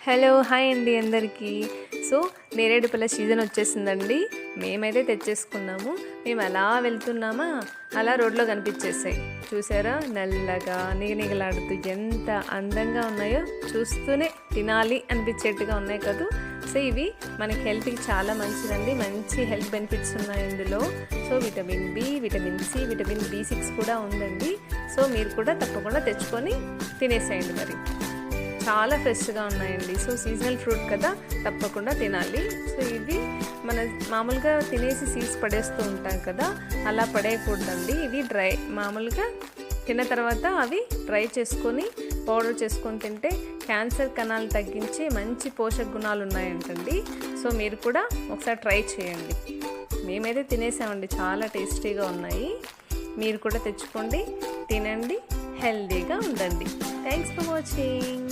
Hello hi అండి అందరికీ. So నేరేడు పళ్ళ సీజన్ వచ్చేసిందండి. మేమైతే తెచ్చేసుకున్నాము. మేము అలా వెళ్తున్నామా, అలా రోడ్లో కనిపించేసాయి. చూసారా, నల్లగా నిగనిగలాడుతూ ఎంత అందంగా ఉన్నాయో, చూస్తూనే తినాలి అనిపించేట్టుగా ఉన్నాయి కదా. సో ఇవి మనకి హెల్త్కి చాలా మంచిదండి. మంచి హెల్త్ బెనిఫిట్స్ ఉన్నాయి ఇందులో. So vitamin B, vitamin C, vitamin బి6 కూడా ఉందండి. సో మీరు కూడా తప్పకుండా తెచ్చుకొని తినేసేయండి. మరి చాలా ఫ్రెష్గా ఉన్నాయండి. సో సీజనల్ ఫ్రూట్ కదా, తప్పకుండా తినాలి. సో ఇవి మన మామూలుగా తినేసి సీడ్స్ పడేస్తూ ఉంటాం కదా, అలా పడేయకూడదండి. ఇవి డ్రై, మామూలుగా తిన్న తర్వాత అవి డ్రై చేసుకొని పౌడర్ చేసుకొని తింటే క్యాన్సర్ కణాలు తగ్గించి మంచి పోషక గుణాలు ఉన్నాయంటండి. సో మీరు కూడా ఒకసారి ట్రై చేయండి. మేమైతే తినేసామండి, చాలా టేస్టీగా ఉన్నాయి. మీరు కూడా తెచ్చుకోండి, తినండి, హెల్తీగా ఉండండి. Thanks for watching.